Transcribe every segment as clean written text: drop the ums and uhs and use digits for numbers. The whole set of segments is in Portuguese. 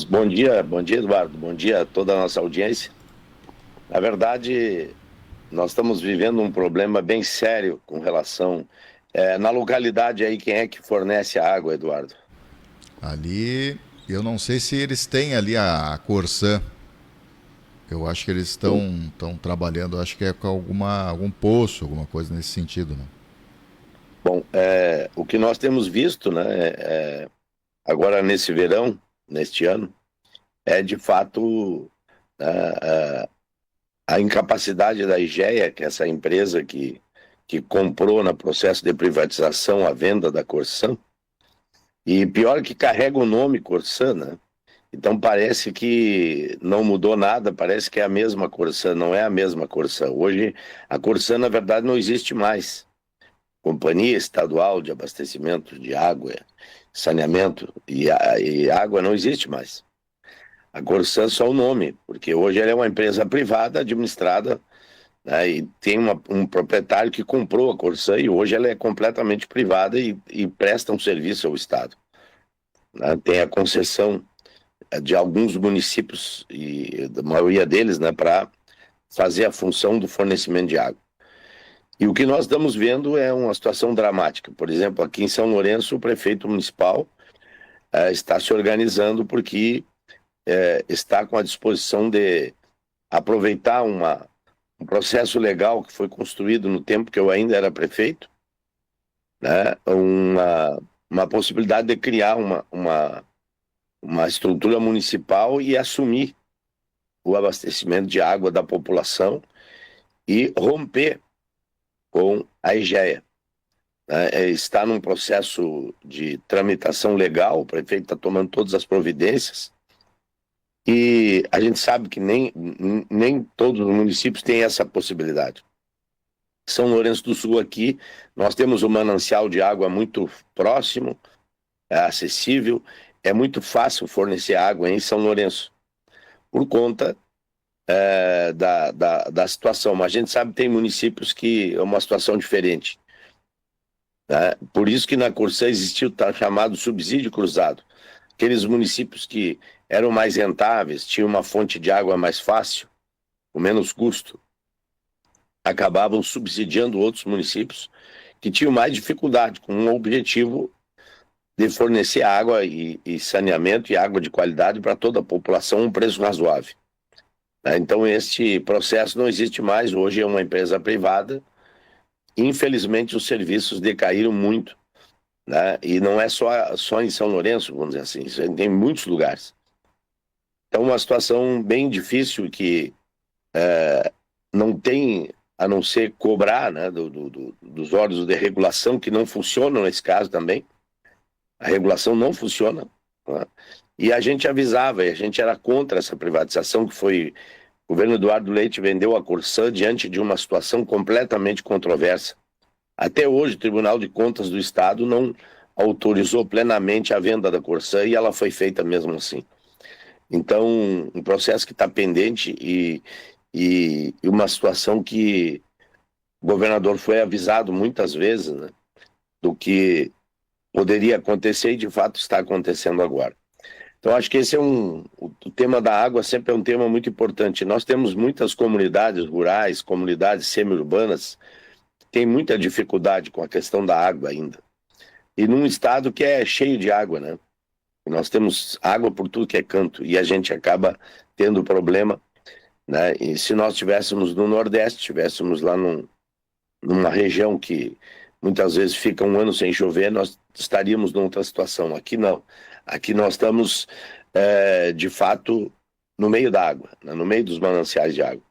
Bom dia, Eduardo. Bom dia a toda a nossa audiência. Na verdade, nós estamos vivendo um problema bem sério com relação. Na localidade aí, quem é que fornece a água, Eduardo? Ali, eu não sei se eles têm ali a Corsã. Eu acho que eles estão trabalhando, acho que é com algum poço, alguma coisa nesse sentido, né? Bom, o que nós temos visto, né, agora nesse verão, neste ano, é de fato a, a incapacidade da IGEA, que é essa empresa que comprou no processo de privatização a venda da Corsã, e pior que carrega o nome Corsã, né? Então parece que não mudou nada, parece que é a mesma Corsã, não é a mesma Corsã. Hoje a Corsã, na verdade, não existe mais. Companhia Estadual de Abastecimento de Água, Saneamento e Água não existe mais. A Corsã é só o nome, porque hoje ela é uma empresa privada administrada, né, e tem um proprietário que comprou a Corsã e hoje ela é completamente privada e presta um serviço ao Estado, né? Tem a concessão de alguns municípios, e da maioria deles, né, para fazer a função do fornecimento de água. E o que nós estamos vendo é uma situação dramática. Por exemplo, aqui em São Lourenço, o prefeito municipal está se organizando porque está com a disposição de aproveitar um processo legal que foi construído no tempo que eu ainda era prefeito, né, uma possibilidade de criar uma estrutura municipal e assumir o abastecimento de água da população e romper com a IGEA. Né? Está num processo de tramitação legal, o prefeito está tomando todas as providências, e a gente sabe que nem todos os municípios têm essa possibilidade. São Lourenço do Sul aqui, nós temos um manancial de água muito próximo, é acessível, é muito fácil fornecer água em São Lourenço, por conta da situação. Mas a gente sabe que tem municípios que é uma situação diferente, né? Por isso que na Corsã existiu o chamado subsídio cruzado. Aqueles municípios que eram mais rentáveis, tinham uma fonte de água mais fácil, com menos custo, acabavam subsidiando outros municípios que tinham mais dificuldade, com um objetivo de fornecer água e saneamento e água de qualidade para toda a população a um preço razoável. Então, este processo não existe mais. Hoje é uma empresa privada. Infelizmente, os serviços decaíram muito, né? E não é só em São Lourenço, vamos dizer assim, isso tem em muitos lugares. Então, uma situação bem difícil que não tem a não ser cobrar, né, dos órgãos de regulação, que não funcionam nesse caso também. A regulação não funciona, né? E a gente avisava, e a gente era contra essa privatização que foi. O governo Eduardo Leite vendeu a Corsã diante de uma situação completamente controversa. Até hoje, o Tribunal de Contas do Estado não autorizou plenamente a venda da Corsã e ela foi feita mesmo assim. Então, um processo que está pendente e uma situação que o governador foi avisado muitas vezes, né, do que poderia acontecer e de fato está acontecendo agora. Então, acho que esse é o tema da água sempre é um tema muito importante. Nós temos muitas comunidades rurais, comunidades semi-urbanas, que têm muita dificuldade com a questão da água ainda. E num estado que é cheio de água, né? Nós temos água por tudo que é canto e a gente acaba tendo problema, né? E se nós estivéssemos no Nordeste, estivéssemos lá numa região que muitas vezes fica um ano sem chover, nós estaríamos numa situação. Aqui não. Aqui nós estamos, de fato, no meio da água, né? No meio dos mananciais de água.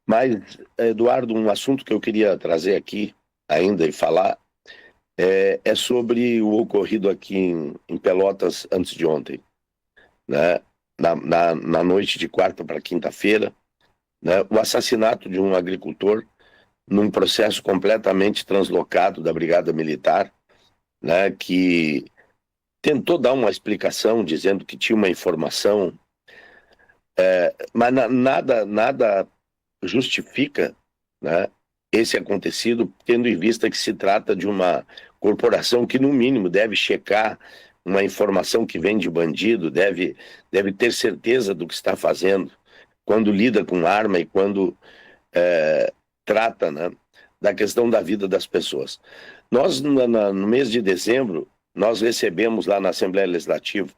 Mas, Eduardo, um assunto que eu queria trazer aqui ainda e falar é sobre o ocorrido aqui em Pelotas antes de ontem, né? Na noite de quarta para quinta-feira, né? O assassinato de um agricultor num processo completamente translocado da Brigada Militar, né? Que tentou dar uma explicação dizendo que tinha uma informação, mas nada justifica, né, esse acontecido, tendo em vista que se trata de uma corporação que, no mínimo, deve checar uma informação que vem de bandido, deve ter certeza do que está fazendo, quando lida com arma e quando trata, né, da questão da vida das pessoas. Nós, no mês de dezembro, nós recebemos lá na Assembleia Legislativa,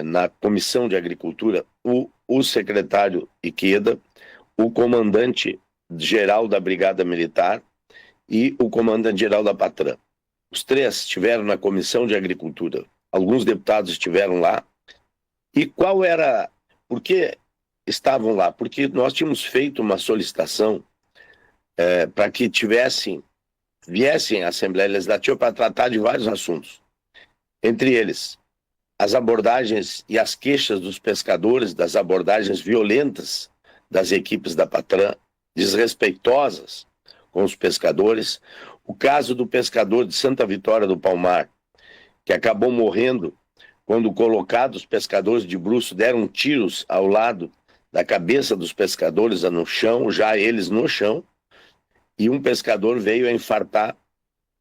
na Comissão de Agricultura, o secretário Iqueda, o comandante-geral da Brigada Militar e o comandante-geral da Patran. Os três estiveram na Comissão de Agricultura. Alguns deputados estiveram lá. E qual era... Por que estavam lá? Porque nós tínhamos feito uma solicitação para que viessem à Assembleia Legislativa para tratar de vários assuntos. Entre eles, as abordagens e as queixas dos pescadores, das abordagens violentas das equipes da Patran, desrespeitosas com os pescadores. O caso do pescador de Santa Vitória do Palmar, que acabou morrendo quando colocados os pescadores de bruço deram tiros ao lado da cabeça dos pescadores no chão, já eles no chão, e um pescador veio a infartar,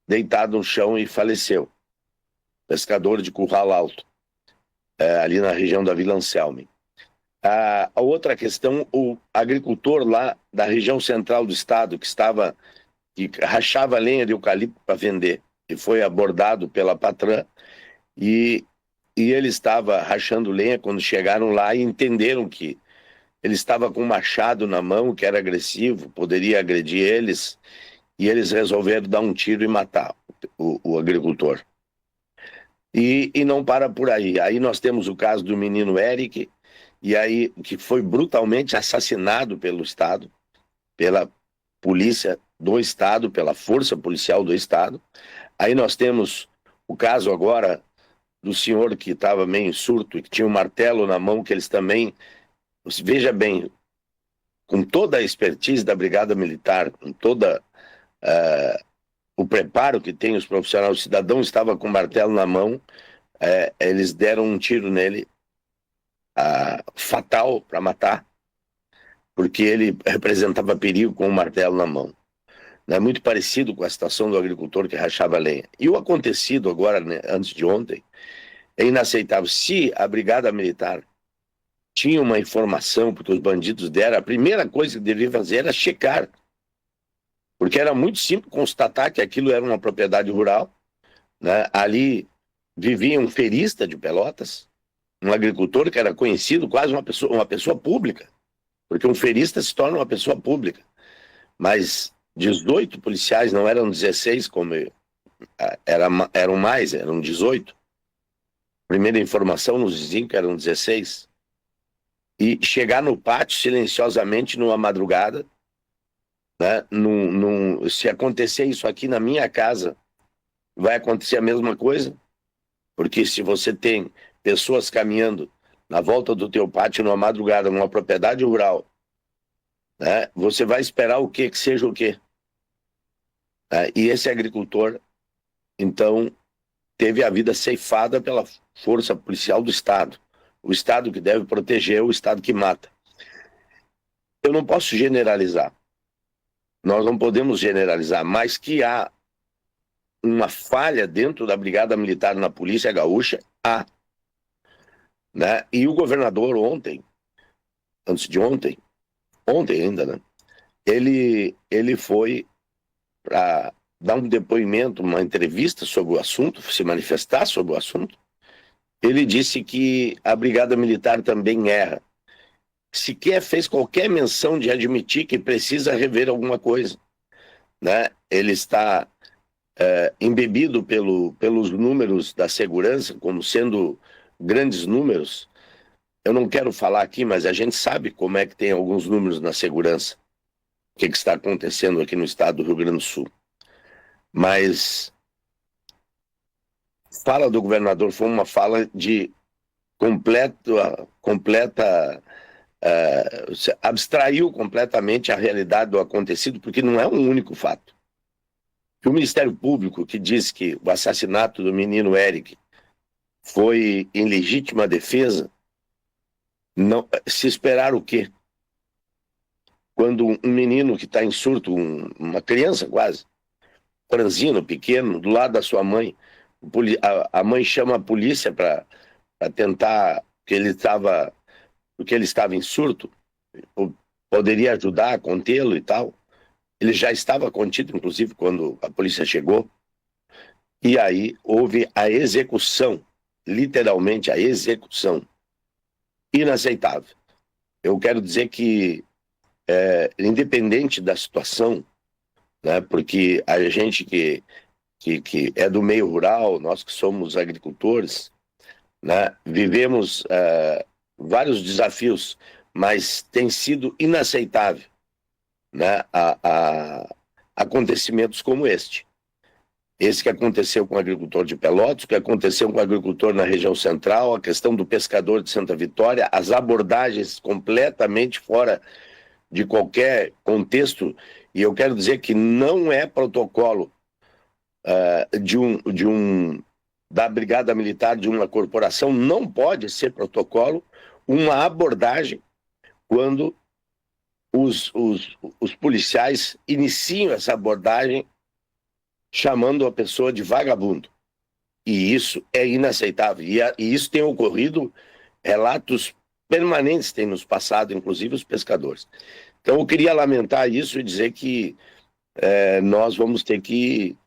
deitado no chão e faleceu. Pescador de Curral Alto, ali na região da Vila Anselme. A outra questão, o agricultor lá da região central do estado, que rachava lenha de eucalipto para vender, e foi abordado pela Patran, e ele estava rachando lenha quando chegaram lá e entenderam que ele estava com um machado na mão, que era agressivo, poderia agredir eles, e eles resolveram dar um tiro e matar o agricultor. E não para por aí. Aí nós temos o caso do menino Eric, que foi brutalmente assassinado pelo Estado, pela polícia do Estado, pela força policial do Estado. Aí nós temos o caso agora do senhor que estava meio em surto e que tinha um martelo na mão, que eles também, veja bem, com toda a expertise da Brigada Militar, com toda o preparo que tem os profissionais, o cidadão estava com o martelo na mão, eles deram um tiro nele, fatal para matar, porque ele representava perigo com o martelo na mão. É muito parecido com a situação do agricultor que rachava lenha. E o acontecido agora, né, antes de ontem, é inaceitável. Se a Brigada Militar tinha uma informação, porque os bandidos deram, a primeira coisa que deveria fazer era checar. Porque era muito simples constatar que aquilo era uma propriedade rural, né? Ali vivia um ferista de Pelotas, um agricultor que era conhecido, quase uma pessoa pública, porque um ferista se torna uma pessoa pública. Mas 18 policiais, não eram 16, como eram mais, eram 18. Primeira informação nos diziam que eram 16. E chegar no pátio silenciosamente numa madrugada, né? Se acontecer isso aqui na minha casa, vai acontecer a mesma coisa? Porque se você tem pessoas caminhando na volta do teu pátio numa madrugada, numa propriedade rural, né, você vai esperar o quê? Que seja o quê? E esse agricultor, então, teve a vida ceifada pela força policial do Estado. O Estado que deve proteger, o Estado que mata. Eu não posso generalizar. Nós não podemos generalizar, mas que há uma falha dentro da Brigada Militar na Polícia Gaúcha, há. Né? E o governador ontem ainda, né? Ele foi para dar um depoimento, uma entrevista sobre o assunto, se manifestar sobre o assunto. Ele disse que a Brigada Militar também erra. Sequer fez qualquer menção de admitir que precisa rever alguma coisa, né? Ele está embebido pelos números da segurança, como sendo grandes números. Eu não quero falar aqui, mas a gente sabe como é que tem alguns números na segurança. O que está acontecendo aqui no estado do Rio Grande do Sul. Mas fala do governador foi uma fala de completa abstraiu completamente a realidade do acontecido, porque não é um único fato. O Ministério Público, que diz que o assassinato do menino Eric foi em legítima defesa, não, se esperar o quê? Quando um menino que está em surto, uma criança quase, franzino, pequeno, do lado da sua mãe, a mãe chama a polícia para tentar, porque ele estava em surto, poderia ajudar a contê-lo e tal. Ele já estava contido, inclusive, quando a polícia chegou. E aí houve a execução, literalmente a execução. Inaceitável. Eu quero dizer que, independente da situação, né, porque a gente que é do meio rural, nós que somos agricultores, né, vivemos vários desafios, mas tem sido inaceitável, né, acontecimentos como este. Esse que aconteceu com o agricultor de Pelotas, que aconteceu com o agricultor na região central, a questão do pescador de Santa Vitória, as abordagens completamente fora de qualquer contexto, e eu quero dizer que não é protocolo da Brigada Militar, de uma corporação, não pode ser protocolo uma abordagem quando os policiais iniciam essa abordagem chamando a pessoa de vagabundo. E isso é inaceitável. E isso tem ocorrido, relatos permanentes têm nos passado, inclusive os pescadores. Então eu queria lamentar isso e dizer que nós vamos ter que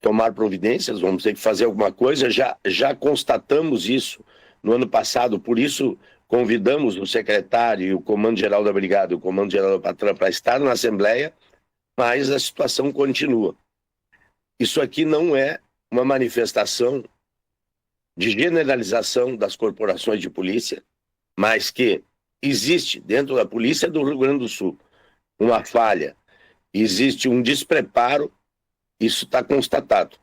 tomar providências, vamos ter que fazer alguma coisa. Já constatamos isso no ano passado, por isso convidamos o secretário e o comando-geral da Brigada e o comando-geral da Patrulha para estar na Assembleia, mas a situação continua. Isso aqui não é uma manifestação de generalização das corporações de polícia, mas que existe dentro da polícia do Rio Grande do Sul uma falha, existe um despreparo, isso está constatado.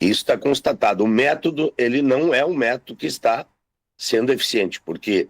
Isso está constatado. O método, ele não é um método que está sendo eficiente, porque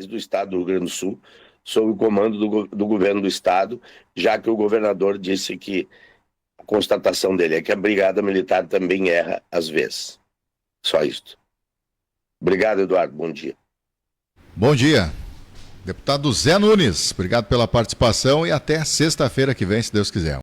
do Estado do Rio Grande do Sul, sob o comando do governo do Estado, já que o governador disse que a constatação dele é que a Brigada Militar também erra às vezes. Só isto. Obrigado, Eduardo. Bom dia. Bom dia. Deputado Zé Nunes, obrigado pela participação e até sexta-feira que vem, se Deus quiser.